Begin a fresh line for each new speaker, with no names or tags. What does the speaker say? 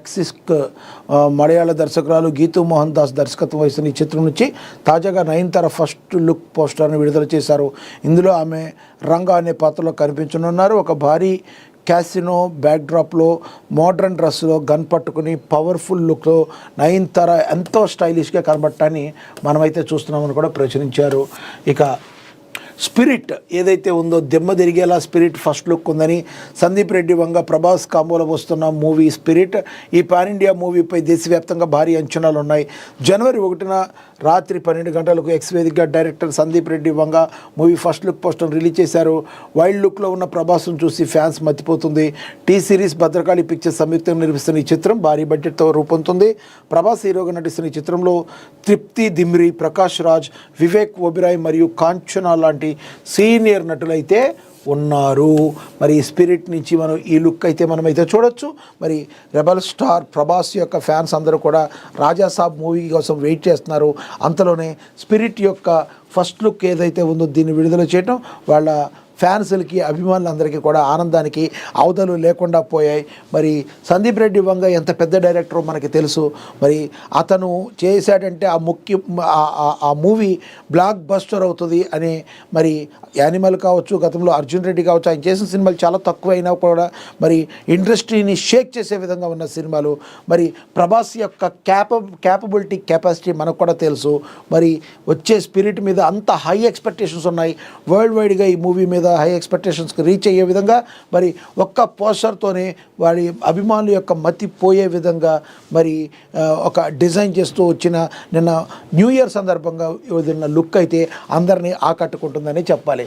Axis మలయాళ దర్శకురాలు గీతూ మోహన్ దాస్ దర్శకత్వం వహిస్తున్న ఈ చిత్రం నుంచి తాజాగా నయనతార ఫస్ట్ లుక్ పోస్టర్ను విడుదల చేశారు. ఇందులో ఆమె రంగా అనే పాత్రలో కనిపించనున్నారు. ఒక భారీ క్యాసినో బ్యాక్డ్రాప్లో మోడ్రన్ డ్రెస్లో గన్ పట్టుకుని పవర్ఫుల్ లుక్లో నయనతార ఎంతో స్టైలిష్గా కనబడటాన్ని మనమైతే చూస్తున్నామని కూడా ప్రచురించారు. ఇక స్పిరిట్ ఏదైతే ఉందో దిమ్మ తిరిగేలా స్పిరిట్ ఫస్ట్ లుక్ ఉందని సందీప్ రెడ్డి వంగ ప్రభాస్ కాంబోలో వస్తున్న మూవీ స్పిరిట్ ఈ పాన్ ఇండియా మూవీపై దేశవ్యాప్తంగా భారీ అంచనాలు ఉన్నాయి. జనవరి 1న రాత్రి 12 గంటలకు ఎక్స్ వేదికగా director Sandeep Reddy Vanga movie first look poster release చేశారు. వైల్డ్ లుక్లో ఉన్న ప్రభాస్ను చూసి ఫ్యాన్స్ మర్చిపోతుంది. టీ సిరీస్ భద్రకాళి పిక్చర్స్ సంయుక్తంగా నిర్మిస్తున్న ఈ చిత్రం భారీ బడ్జెట్తో రూపొందుతుంది. ప్రభాస్ హీరోగా నటిస్తున్న ఈ చిత్రంలో తృప్తి దిమ్రి, ప్రకాష్ రాజ్, వివేక్ ఒబెరాయ్ మరియు కాంచనా లాంటి సీనియర్ నటులైతే ఉన్నారు. మరి స్పిరిట్ నుంచి మనం ఈ లుక్ అయితే మనమైతే చూడొచ్చు. మరి రెబల్ స్టార్ ప్రభాస్ యొక్క ఫ్యాన్స్ అందరూ కూడా రాజాసాబ్ మూవీ కోసం వెయిట్ చేస్తున్నారు. అంతలోనే స్పిరిట్ యొక్క ఫస్ట్ లుక్ ఏదైతే ఉందో దీన్ని విడుదల చేయడం వాళ్ళ ఫ్యాన్స్లకి అభిమానులందరికీ కూడా ఆనందానికి అవధులు లేకుండా పోయాయి. మరి సందీప్ రెడ్డి వంగ ఎంత పెద్ద డైరెక్టరో మనకి తెలుసు. మరి అతను చేశాడంటే ఆ మూవీ బ్లాక్ బస్టర్ అవుతుంది అని మరి యానిమల్ కావచ్చు, గతంలో అర్జున్ రెడ్డి కావచ్చు, ఆయన చేసిన సినిమాలు చాలా తక్కువైనా కూడా మరి ఇండస్ట్రీని షేక్ చేసే విధంగా ఉన్న సినిమాలు. మరి ప్రభాస్ యొక్క కెపాసిటీ మనకు కూడా తెలుసు. మరి వచ్చే స్పిరిట్ మీద అంత హై ఎక్స్పెక్టేషన్స్ ఉన్నాయి. వరల్డ్ వైడ్గా ఈ మూవీ మీద హై ఎక్స్పెక్టేషన్స్కి రీచ్ అయ్యే విధంగా మరి ఒక్క పోస్టర్తోనే వారి అభిమానుల యొక్క మతి పోయే విధంగా మరి ఒక డిజైన్ చేస్తూ వచ్చిన నిన్న న్యూ ఇయర్ సందర్భంగా వదిలిన లుక్ అయితే అందరినీ ఆకట్టుకుంటుందని చెప్పాలి.